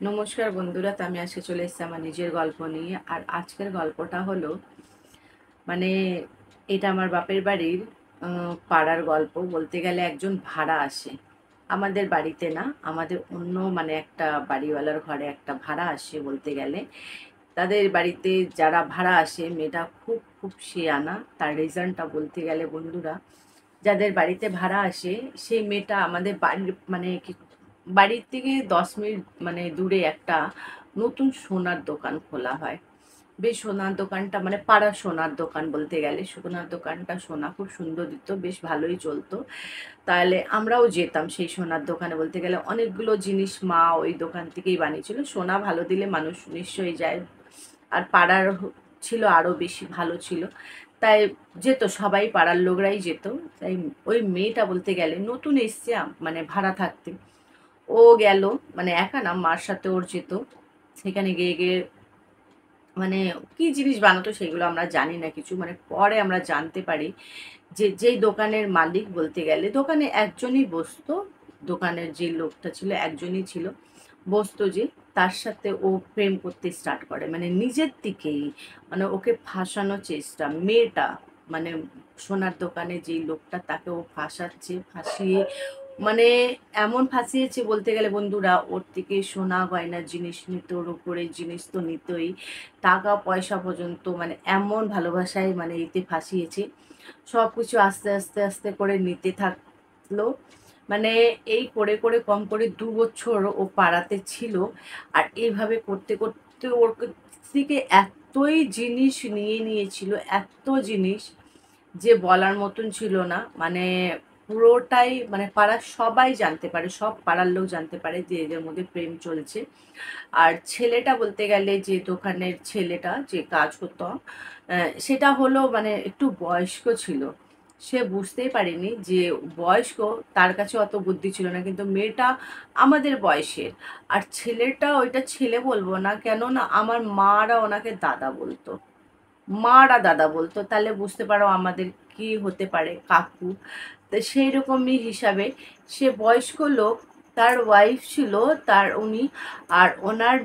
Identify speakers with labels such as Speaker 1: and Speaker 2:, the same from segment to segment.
Speaker 1: নমস্কার বন্ধুরা, তো আমি আজকে চলে এসেছি আমার নিজের গল্প নিয়ে। আর আজকের গল্পটা হলো মানে এটা আমার বাপের বাড়ির পাড়ার গল্প। বলতে গেলে একজন ভাড়া আসে আমাদের বাড়িতে, না আমাদের অন্য একটা বাড়িওয়ালার ঘরে একটা ভাড়া আসে। বলতে গেলে তাদের বাড়িতে যারা ভাড়া আসে, মেয়েটা খুব খুব শিয়ানা। তার রিজনটা বলতে গেলে বন্ধুরা, যাদের বাড়িতে ভাড়া আসে সেই মেয়েটা আমাদের বাড়ির কি বাড়ির থেকে 10 মিনিট দূরে একটা নতুন সোনার দোকান খোলা হয়। বেশ সোনার দোকানটা পাড়ার সোনার দোকান। বলতে গেলে সোনার দোকানটা সোনা খুব সুন্দর দিত, বেশ ভালোই চলতো। তাহলে আমরাও যেতাম সেই সোনার দোকানে। বলতে গেলে অনেকগুলো জিনিস মা ওই দোকান থেকেই বানিয়েছিল। সোনা ভালো দিলে মানুষ নিশ্চয়ই যায়। আর পাড়ার ছিল আরও বেশি ভালো ছিল, তাই যেত, সবাই পাড়ার লোকরাই যেত। তাই ওই মেয়েটা বলতে গেলে নতুন এসছে ভাড়া থাকতে। ও গেল, একা না, মার সাথে ওর যেত। সেখানে গিয়ে গিয়ে কি জিনিস বানাতো সেগুলো আমরা জানি না কিছু। পরে আমরা জানতে পারি যে যেই দোকানের মালিক, বলতে গেলে দোকানে একজনই বসতো। দোকানের যে লোকটা ছিল একজনই ছিল, বসতো যে, তার সাথে ও প্রেম করতে স্টার্ট করে। নিজের দিকেই ওকে ফাঁসানোর চেষ্টা। মেয়েটা মানে সোনার দোকানে যেই লোকটা, তাকে ও ফাঁসাচ্ছে, ফাঁসিয়ে মানে এমন ফাঁসিয়েছে বলতে গেলে বন্ধুরা, ওর থেকে সোনা গয়না জিনিস নিত, ওর উপরে জিনিস তো নিতই, টাকা পয়সা পর্যন্ত এমন ভালোবাসায় এতে ফাঁসিয়েছে। সব কিছু আস্তে আস্তে আস্তে করে নিতে থাকলো। মানে এই করে করে কম করে 2 বছর ও পাড়াতে ছিল। আর এইভাবে করতে করতে ওর থেকে এতই জিনিস নিয়ে নিয়েছিল, এত জিনিস যে বলার মতন ছিল না। পুরোটাই পাড়ার সবাই জানতে পারে, সব পাড়ার লোক জানতে পারে যে এদের মধ্যে প্রেম চলছে। আর ছেলেটা বলতে গেলে, যে দোকানের ছেলেটা যে কাজ করতো, সেটা হলো একটু বয়স্ক ছিল। সে বুঝতেই পারেনি যে বয়স্ক, তার কাছে অত বুদ্ধি ছিল না। কিন্তু মেয়েটা আমাদের বয়সের। আর ছেলেটা, ওইটা ছেলে বলবো না, কেননা আমার মারা ওনাকে দাদা বলতো। মারা দাদা বলতো, তাহলে বুঝতে পারো আমাদের কি হতে পারে, কাকু। তো সেই রকমই হিসাবে সে বয়স্ক লোক। তার ওয়াইফ ছিল, তার উনি, আর ওনার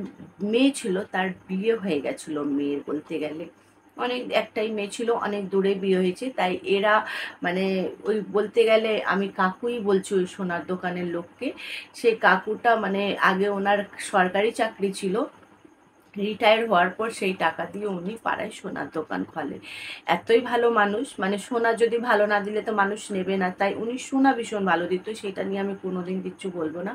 Speaker 1: মেয়ে ছিল, তার বিয়ে হয়ে গেছিল মেয়ের। বলতে গেলে অনেক, একটাই মেয়ে ছিল, অনেক দূরে বিয়ে হয়েছে। তাই এরা মানে ওই বলতে গেলে আমি কাকুই বলছি ওই সোনার দোকানের লোককে। সেই কাকুটা আগে ওনার সরকারি চাকরি ছিল, রিটায়ার হওয়ার পর সেই টাকা দিয়ে উনি পাড়ায় সোনার দোকান খোলে। এতই ভালো মানুষ, সোনা যদি ভালো না দিলে তো মানুষ নেবে না। তাই উনি সোনা ভীষণ ভালো দিত, সেটা নিয়ে আমি কোনোদিন কিচ্ছু বলবো না।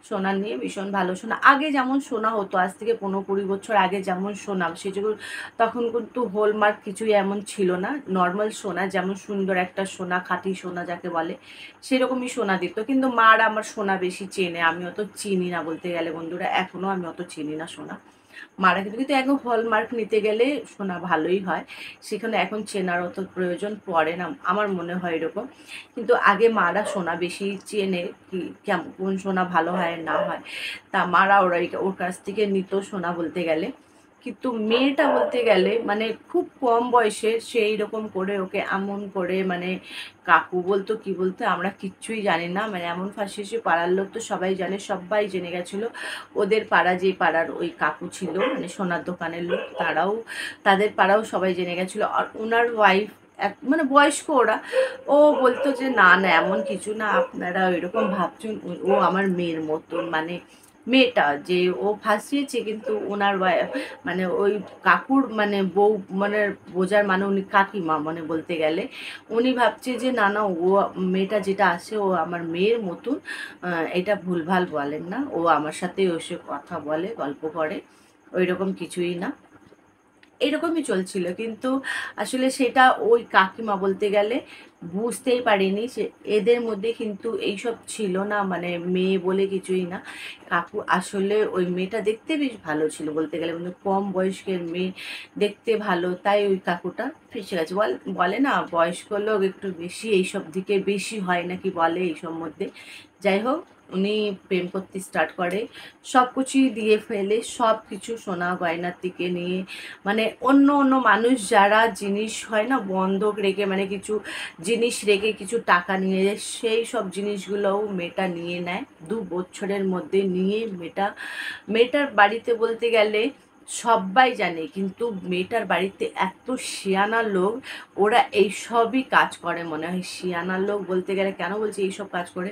Speaker 1: সোনা নিয়ে ভীষণ ভালো। সোনা আগে যেমন সোনা হতো, আজ থেকে 15-20 বছর আগে যেমন সোনা, সেগুলো তখন কিন্তু হলমার্ক কিছুই এমন ছিল না। নর্মাল সোনা, যেমন সুন্দর একটা সোনা, খাঁটি সোনা যাকে বলে, সেরকমই সোনা দিত। কিন্তু মার আমার সোনা বেশি চেনে, আমি অত চিনি না। বলতে গেলে বন্ধুরা, এখনও আমি অত চিনি না সোনা। মারা কিন্তু কিন্তু এখন হলমার্ক নিতে গেলে সোনা ভালোই হয়, সেখানে এখন চেনার অত প্রয়োজন পড়ে না, আমার মনে হয় এরকম। কিন্তু আগে মারা সোনা বেশি চেনে, কি কেমন কোন সোনা ভালো হয় না হয়। তা মারা ওর কাছ থেকে নিত সোনা। বলতে গেলে কিন্তু মেয়েটা বলতে গেলে খুব কম বয়সে সেই রকম করে ওকে এমন করে কাকু বলতো কি বলতো আমরা কিচ্ছুই জানি না। এমন ফাঁসিয়েছে, পাড়ার লোক তো সবাই জানে, সবাই জেনে গেছিলো। ওদের পাড়া, যে পাড়ার ওই কাকু ছিল সোনার দোকানের লোক, তারাও, তাদের পাড়াও সবাই জেনে গেছিলো। আর ওনার ওয়াইফ এক বয়স্ক ওরা, ও বলতো যে না না এমন কিছু না, আপনারা ওইরকম ভাবছেন, ও আমার মেয়ের মতন। মেয়েটা যে ও ফাঁসিয়েছে, কিন্তু ওনার ওই কাকুর বউ, বোঝার উনি কাকিমা বলতে গেলে, উনি ভাবছে যে না না, ও মেয়েটা যেটা আছে ও আমার মেয়ের মতন। এটা ভুলভাল বলেন না, ও আমার সাথে এসে কথা বলে, গল্প করে, ওই রকম কিছুই না। এরকমই চলছিল। কিন্তু আসলে সেটা ওই কাকিমা বলতে গেলে বুঝতেই পারেনি যে এদের মধ্যে কিন্তু এইসব ছিল না, মেয়ে বলে কিছুই না। কাকু আসলে ওই মেয়েটা দেখতে বেশ ভালো ছিল। বলতে গেলে কম বয়স্কের মেয়ে, দেখতে ভালো, তাই ওই কাকুটা ফেসে গেছে। বলে না বয়স্ক লোক একটু বেশি এইসব দিকে বেশি হয় নাকি বলে এইসব মধ্যে। যাই হোক, উনি প্রেম করতে স্টার্ট করে, সব কিছুই দিয়ে ফেলে, সব কিছু সোনা গয়নার দিকে নিয়ে, মানে অন্য অন্য মানুষ যারা জিনিস হয় না বন্ধক রেখে, মানে কিছু জিনিস রেখে কিছু টাকা নিয়ে যায়, সেই সব জিনিসগুলোও মেয়েটা নিয়ে নেয় 2 বছরের মধ্যে। নিয়ে মেয়েটার বাড়িতে বলতে গেলে সবাই জানে, কিন্তু মেয়েটার বাড়িতে এত শিয়ানা লোক, ওরা এইসবই কাজ করে। মনে হয় শিয়ানা লোক বলতে গেলে, কেন বলছি এইসব কাজ করে,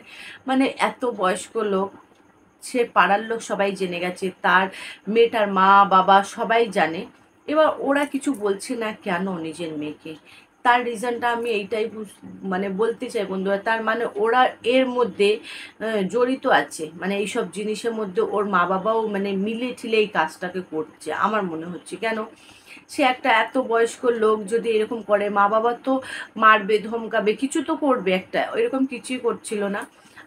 Speaker 1: মানে এত বয়স্ক লোক, সে পাড়ার লোক সবাই জেনে গেছে, তার মেয়েটার মা বাবা সবাই জানে। এবার ওরা কিছু বলছে না কেন নিজের মেয়েকে, তার রিজনটা আমি এইটাই মানে বলতে চাই বন্ধুরা। তার মানে ওরা এর মধ্যে জড়িত আছে, মানে এইসব জিনিসের মধ্যে ওর মা বাবাও মানে মিলে ঠিলে এই কাজটাকে করছে আমার মনে হচ্ছে। কেন, সে একটা এত বয়স্ক লোক যদি এরকম করে, মা বাবা তো মারবে ধমকাবে, কিছু তো করবে একটা, এরকম কিছুই করছিল না।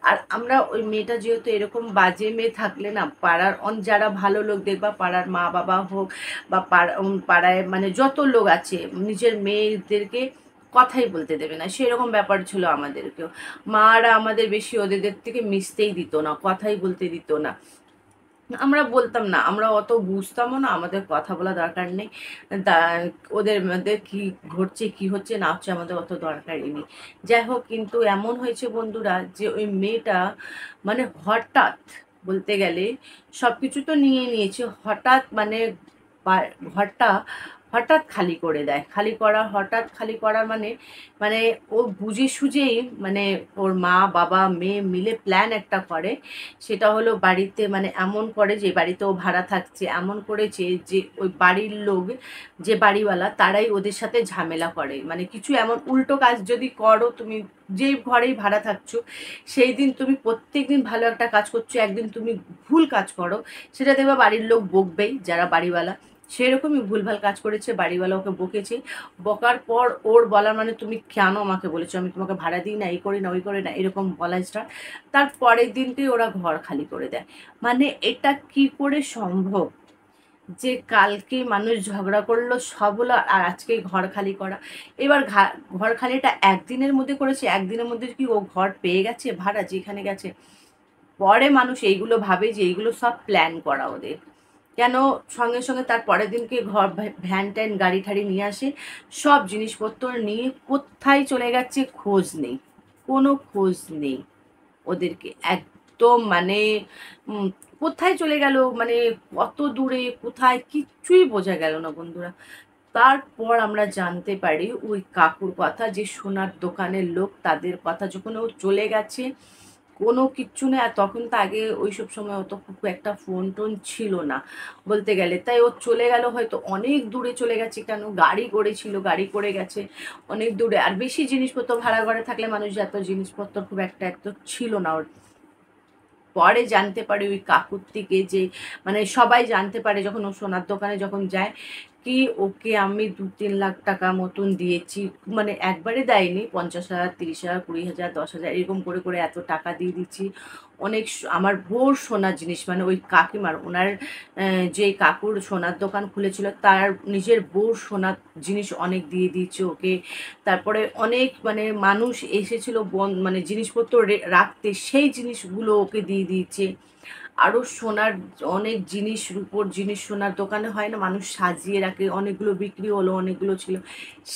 Speaker 1: আর আমরা ওই মেয়েটা যেহেতু এরকম বাজে মেয়ে থাকলে না, পাড়ার যারা ভালো লোক দেখবা, পাড়ার মা বাবা হোক বা পাড়ায় মানে যত লোক আছে, নিজের মেয়েদেরকে কথাই বলতে দেবে না, সেরকম ব্যাপার ছিল আমাদেরকেও। মারা আমাদের বেশি ওদের থেকে মিশতেই দিত না, কথাই বলতে দিত না। আমরা বলতাম না, আমরা অত বুঝতামও না, আমাদের কথা বলা দরকার নেই। ওদের মধ্যে কি ঘটছে কি হচ্ছে না হচ্ছে আমাদের অত দরকারই নেই। যাই হোক, কিন্তু এমন হয়েছে বন্ধুরা যে ওই মেয়েটা মানে হঠাৎ বলতে গেলে সব কিছু তো নিয়ে নিয়েছে, হঠাৎ মানে ঘরটা হঠাৎ খালি করে দেয়। হঠাৎ খালি করা মানে মানে ও বুঝে সুঝেই, মানে ওর মা বাবা মেয়ে মিলে প্ল্যান একটা করে। সেটা হলো বাড়িতে মানে এমন করে, যে বাড়িতে ও ভাড়া থাকছে, এমন করেছে যে ওই বাড়ির লোক, যে বাড়িওয়ালা, তারাই ওদের সাথে ঝামেলা করে। মানে কিছু এমন উল্টো কাজ যদি করো তুমি, যেই ঘরেই ভাড়া থাকছো, সেই দিন তুমি প্রত্যেক দিন ভালো একটা কাজ করছো, একদিন তুমি ভুল কাজ করো, সেটা দেখবে বাড়ির লোক বকবেই, যারা বাড়িওয়ালা। সেরকমই ভুলভাল কাজ করেছে, বাড়িওয়ালা ওকে বকেছে। বকার পর ওর বলা মানে, তুমি কেন আমাকে বলেছো, আমি তোমাকে ভাড়া দিই না, এই করি না ওই করি না, এরকম বলা স্টার্ট। তার পরের দিনকেই ওরা ঘর খালি করে দেয়। মানে এটা কি করে সম্ভব যে কালকে মানুষ ঝগড়া করলো সব হলো, আর আজকে ঘর খালি করা। এবার ঘর খালিটা একদিনের মধ্যে করেছে, একদিনের মধ্যে কি ও ঘর পেয়ে গেছে ভাড়া যেখানে গেছে? পরে মানুষ এইগুলো ভাবে যে এইগুলো সব প্ল্যান করা ওদের। কেন, সঙ্গে সঙ্গে তার পরের দিনকে ঘর ভ্যান ট্যান গাড়ি ঠাড়ি নিয়ে আসে, সব জিনিসপত্র নিয়ে কোথায় চলে গেছে খোঁজ নেই, কোনো খোঁজ নেই ওদেরকে একদম। মানে কোথায় চলে গেল, মানে কত দূরে কোথায় কিচ্ছুই বোঝা গেল না বন্ধুরা। তারপর আমরা জানতে পারি ওই কাকুর কথা, যে সোনার দোকানের লোক, তাদের কথা, যখন ও চলে গেছে কোনো কিচ্ছু নেই। আর তখন তো আগে ওইসব সময় অত খুব একটা ফোন টোন ছিল না বলতে গেলে, তাই ও চলে গেল হয়তো অনেক দূরে চলে গেছে। কেন, গাড়ি করেছিল, গাড়ি করে গেছে অনেক দূরে। আর বেশি জিনিসপত্র ভাড়া ঘরে থাকলে মানুষ এত জিনিসপত্র খুব একটা ছিল না ওর। পরে জানতে পারে ওই কাকুর থেকে, যে মানে সবাই জানতে পারে যখন ও সোনার দোকানে যখন যায়, কি ওকে আমি 2-3 লাখ টাকা মতন দিয়েছি। মানে একবারে দেয়নি, 50,000 30,000 20,000 10,000 এরকম করে করে এত টাকা দিয়ে দিচ্ছি। অনেক আমার বোর সোনার জিনিস, মানে ওই কাকিমার, ওনার যে কাকুর সোনার দোকান খুলেছিল, তার নিজের বোর সোনার জিনিস অনেক দিয়ে দিচ্ছে ওকে। তারপরে অনেক মানে মানুষ এসেছিল মানে জিনিসপত্র রাখতে, সেই জিনিসগুলো ওকে দিয়ে দিয়েছে। আরও সোনার অনেক জিনিস, রূপোর জিনিস সোনার দোকানে হয় না, মানুষ সাজিয়ে রাখে, অনেকগুলো বিক্রি হলো, অনেকগুলো ছিল,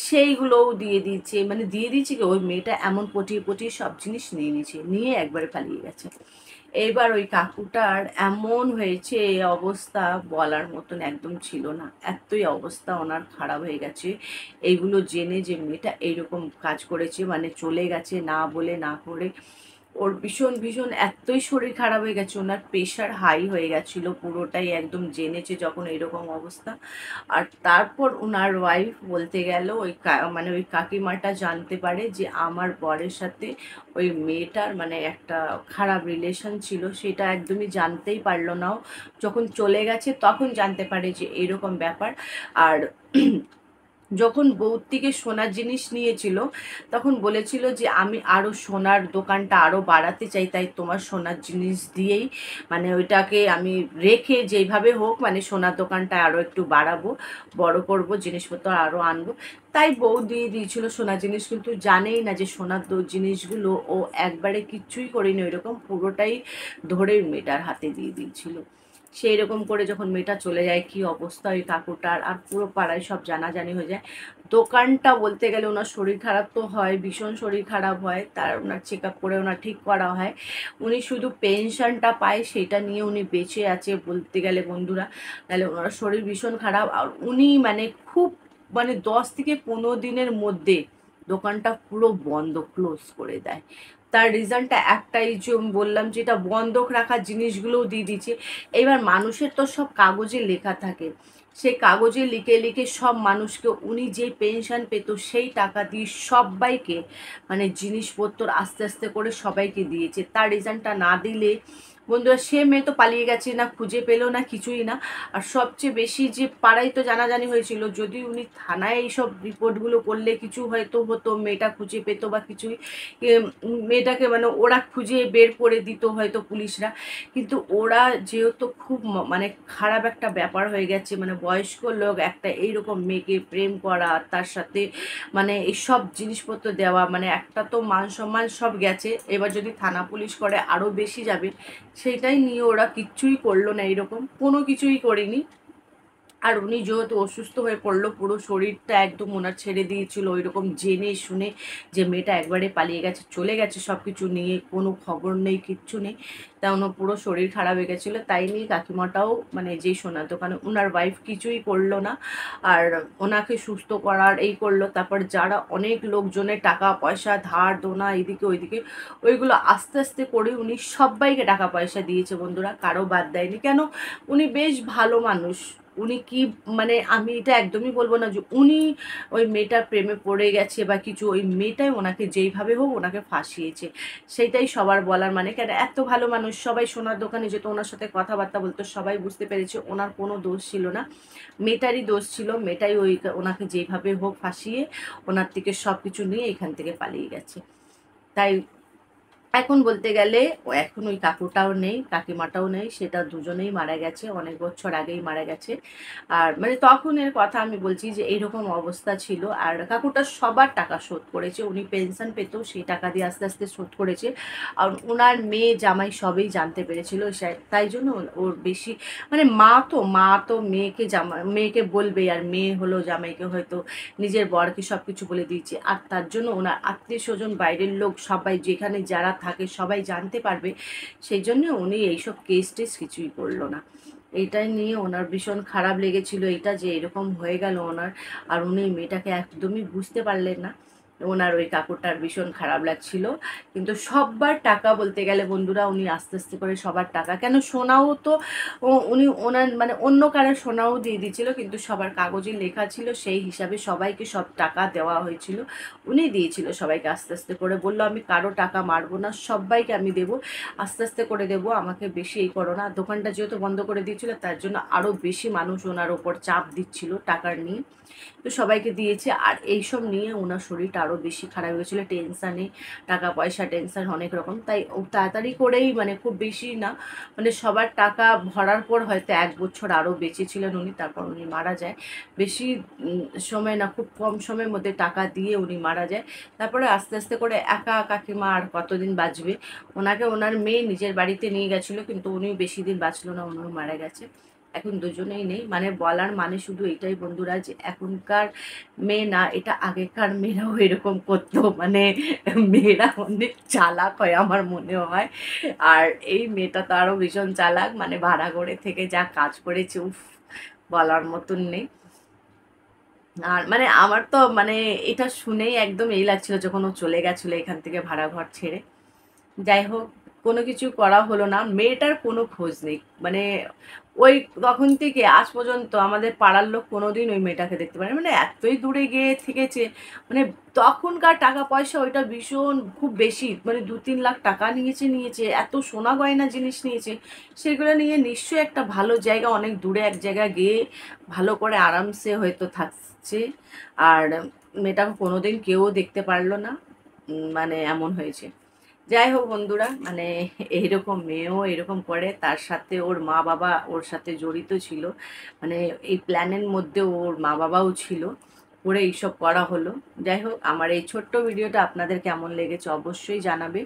Speaker 1: সেইগুলোও দিয়ে দিয়েছে। মানে দিয়ে দিয়েছে কি, ওই মেয়েটা এমন পটিয়ে পটিয়ে সব জিনিস নিয়ে নিয়েছে, নিয়ে একবারে পালিয়ে গেছে। এইবার ওই কাকুটার এমন হয়েছে অবস্থা, বলার মতন একদম ছিল না, এতই অবস্থা ওনার খারাপ হয়ে গেছে এইগুলো জেনে, যে মেয়েটা এইরকম কাজ করেছে, মানে চলে গেছে না বলে না করে। ওর ভীষণ ভীষণ এতই শরীর খারাপ হয়ে গেছে, ওনার প্রেশার হাই হয়ে গেছিলো পুরোটাই, একদম জেনেছে যখন এরকম অবস্থা। আর তারপর ওনার ওয়াইফ বলতে গেল ওই মানে ওই কাকিমাটা জানতে পারে যে আমার বরের সাথে ওই মেয়েটার মানে একটা খারাপ রিলেশন ছিল, সেটা একদমই জানতেই পারলো না। যখন চলে গেছে তখন জানতে পারে যে এরকম ব্যাপার। আর যখন বউর থেকে সোনার জিনিস নিয়েছিল তখন বলেছিল যে আমি আরও সোনার দোকানটা আরও বাড়াতে চাই, তাই তোমার সোনার জিনিস দিয়েই মানে ওইটাকে আমি রেখে যেইভাবে হোক মানে সোনার দোকানটা আরও একটু বাড়াবো, বড় করব, জিনিসপত্র আরও আনবো। তাই বউ দিয়ে দিয়েছিল সোনার জিনিস, কিন্তু জানেই না যে সোনার জিনিসগুলো ও একবারে কিচ্ছুই করেনি, ওইরকম পুরোটাই ধরে মেয়েটার হাতে দিয়ে দিয়েছিল। সেই রকম করে যখন মেয়েটা চলে যায় কি অবস্থা ওই কাকুটার, আর পুরো পাড়ায় সব জানাজানি হয়ে যায়। দোকানটা বলতে গেলে ওনার শরীর খারাপ তো হয়, ভীষণ শরীর খারাপ হয়, তার ওনার চেক আপ করে ওনার ঠিক করা হয়। উনি শুধু পেনশনটা পায়, সেটা নিয়ে উনি বেঁচে আছে বলতে গেলে বন্ধুরা। তাহলে ওনার শরীর ভীষণ খারাপ, আর উনি মানে খুব মানে 10 থেকে 15 দিনের মধ্যে দোকানটা পুরো বন্ধ ক্লোজ করে দেয়। তার রিজনটা একটাই, যে বললাম যেটা বন্ধক রাখার জিনিসগুলোও দিয়ে দিচ্ছে। এবার মানুষের তো সব কাগজে লেখা থাকে, সেই কাগজে লিখে লিখে সব মানুষকে উনি যে পেনশন পেত সেই টাকা দিয়ে সবাইকে মানে জিনিসপত্র আস্তে আস্তে করে সবাইকে দিয়েছে। তার রিজনটা না দিলে বন্ধুরা সে মেয়ে তো পালিয়ে গেছে, না খুঁজে পেলো না কিছুই না। আর সবচেয়ে বেশি যে পাড়ায় তো জানাজানি হয়েছিল, যদি উনি থানায় এইসব রিপোর্টগুলো করলে কিছু হয়তো হতো, মেয়েটা খুঁজে পেত বা কিছুই, মেয়েটাকে মানে ওরা খুঁজে বের করে দিত হয়তো পুলিশরা। কিন্তু ওরা যেহেতু খুব মানে খারাপ একটা ব্যাপার হয়ে গেছে, মানে বয়স্ক লোক একটা এইরকম মেয়েকে প্রেম করা, তার সাথে মানে এইসব জিনিসপত্র দেওয়া, মানে একটা তো মান সম্মান সব গেছে, এবার যদি থানা পুলিশ করে আরও বেশি যাবে। সেটাই নিয়ে ওরা কিচ্ছুই করলো না, এরকম কোনো কিছুই করেনি। আর উনি যেহেতু অসুস্থ হয়ে পড়লো, পুরো শরীরটা একদম ওনার ছেড়ে দিয়েছিল, ওইরকম জেনে শুনে যে মেয়েটা একবারে পালিয়ে গেছে, চলে গেছে, সব কিছু নিয়ে কোনো খবর নেই, কিচ্ছু নেই। তা ওনার পুরো শরীর খারাপ হয়ে গেছিলো, তাই নিয়ে কাকিমাটাও মানে যেই সোনার দোকানে ওনার ওয়াইফ কিছুই করলো না। আর ওনাকে সুস্থ করার এই করলো, তারপর যারা অনেক লোকজনের টাকা পয়সা ধার দোনা এদিকে ওইদিকে, ওইগুলো আস্তে আস্তে করে উনি সবাইকে টাকা পয়সা দিয়েছে বন্ধুরা, কারো বাদ দেয়নি। কেন, উনি বেশ ভালো মানুষ। উনি কি মানে আমি এটা একদমই বলবো না যে উনি ওই মেয়েটার প্রেমে পড়ে গেছে বা কিছু, ওই মেয়েটাই ওনাকে যেইভাবে হোক ওনাকে ফাঁসিয়েছে, সেইটাই সবার বলার। মানে কেন, এত ভালো মানুষ, সবাই সোনার দোকানে যেত, ওনার সাথে কথাবার্তা বলতো, সবাই বুঝতে পেরেছে ওনার কোনো দোষ ছিল না, মেয়েটারই দোষ ছিল। মেয়েটাই ওই ওনাকে যেইভাবে হোক ফাঁসিয়ে ওনার থেকে সব কিছু নিয়ে এখান থেকে পালিয়ে গেছে। তাই এখন বলতে গেলে এখন ওই কাকুটাও নেই, কাকিমাটাও নেই, সেটা দুজনেই মারা গেছে, অনেক বছর আগেই মারা গেছে। আর মানে তখনের কথা আমি বলছি যে এইরকম অবস্থা ছিল। আর কাকুটা সবার টাকা শোধ করেছে, উনি পেনশন পেত সেই টাকা দিয়ে আস্তে আস্তে শোধ করেছে। আর ওনার মেয়ে জামাই সবই জানতে পেরেছিল, তাই জন্য ওর বেশি মানে মা তো মেয়েকে বলবে, আর মেয়ে হলো জামাইকে হয়তো নিজের বরকে সব কিছু বলে দিয়েছে। আর তার জন্য ওনার আত্মীয় স্বজন বাইরের লোক সবাই যেখানে যারা থাকে সবাই জানতে পারবে, সেই জন্য উনি এইসব কেস টেস কিছুই করলো না। এইটাই নিয়ে ওনার ভীষণ খারাপ লেগেছিল, এটা যে এরকম হয়ে গেল ওনার। আর উনি মেয়েটাকে একদমই বুঝতে পারলেন না, ওনার ওই কাকুরটার ভীষণ খারাপ লাগছিল। কিন্তু সবার টাকা বলতে গেলে বন্ধুরা উনি আস্তে আস্তে করে সবার টাকা, কেন সোনাও তো উনি ওনার মানে অন্য কারো সোনাও দিয়ে দিয়েছিল, কিন্তু সবার কাগজে লেখা ছিল সেই হিসাবে সবাইকে সব টাকা দেওয়া হয়েছিল। উনি দিয়েছিল সবাইকে আস্তে আস্তে করে, বললো আমি কারো টাকা মারবো না, সবাইকে আমি দেবো, আস্তে আস্তে করে দেবো, আমাকে বেশি এই করো না। দোকানটা যেহেতু বন্ধ করে দিয়েছিল তার জন্য আরও বেশি মানুষ ওনার ওপর চাপ দিচ্ছিল টাকার নিয়ে, তো সবাইকে দিয়েছে। আর এইসব নিয়ে ওনার শরীরটা আরও বেশি খারাপ হয়ে গেছিলো, টেনশানে, টাকা পয়সা টেনশান অনেক রকম। তাই ও তাড়াতাড়ি করেই মানে খুব বেশি না, মানে সবার টাকা ভরার পর হয়তো 1 বছর আরও বেঁচে ছিলেন উনি, তারপর উনি মারা যায়। বেশি সময় না, খুব কম সময়ের মধ্যে টাকা দিয়ে উনি মারা যায়। তারপরে আস্তে আস্তে করে একা কাকিমা আর কতদিন বাঁচবে, ওনাকে ওনার মেয়ে নিজের বাড়িতে নিয়ে গেছিলো, কিন্তু উনি বেশি দিন বাঁচলো না, উনিও মারা গেছে। এখন দুজনেই নেই। মানে বলার মানে শুধু এইটাই বন্ধুরা যে এখনকার মেয়ে না, এটা আগেকার মেয়েরাও এরকম করতো, মানে মেয়েরা অনেক চালাক হয় আমার মনে হয়। আর এই মেয়েটা তো আরো ভীষণ চালাক, মানে ভাড়া ঘরে থেকে যা কাজ করেছে উফ, বলার মতন নেই। আর মানে আমার তো মানে এটা শুনেই একদম এই লাগছিল যখন ও চলে গেছিলো এখান থেকে ভাড়া ঘর ছেড়ে। যাই হোক, কোনো কিছু করা হলো না, মেয়েটার কোনো খোঁজ নেই, মানে ওই তখন থেকে আজ পর্যন্ত আমাদের পাড়ার লোক কোনোদিন ওই মেয়েটাকে দেখতে পারে, মানে এতই দূরে গিয়ে থেকেছে। মানে তখনকার টাকা পয়সা ওইটা ভীষণ খুব বেশি, মানে 2-3 লাখ টাকা নিয়েছে, এত সোনা গয়না জিনিস নিয়েছে। সেগুলো নিয়ে নিশ্চয়ই একটা ভালো জায়গা, অনেক দূরে এক জায়গায় গিয়ে ভালো করে আরামসে হয়তো থাকছে। আর মেয়েটাকে কোনোদিন কেউ দেখতে পারলো না, মানে এমন হয়েছে। যাই হোক বন্ধুরা, মানে এইরকম মেয়েও এরকম করে, তার সাথে ওর মা বাবা ওর সাথে জড়িত ছিল, মানে এই প্ল্যানের মধ্যে ওর মা বাবাও ছিল, করে এইসব করা হলো। যাই হোক, আমার এই ছোট্ট ভিডিওটা আপনাদের কেমন লেগেছে অবশ্যই জানাবে।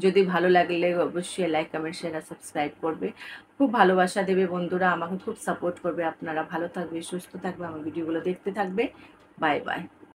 Speaker 1: যদি ভালো লাগলে অবশ্যই লাইক, কমেন্ট, শেয়ার আর সাবস্ক্রাইব করবে। খুব ভালোবাসা দেবে বন্ধুরা, আমাকে খুব সাপোর্ট করবে। আপনারা ভালো থাকবে, সুস্থ থাকবে, আমার ভিডিওগুলো দেখতে থাকবে। Bye bye.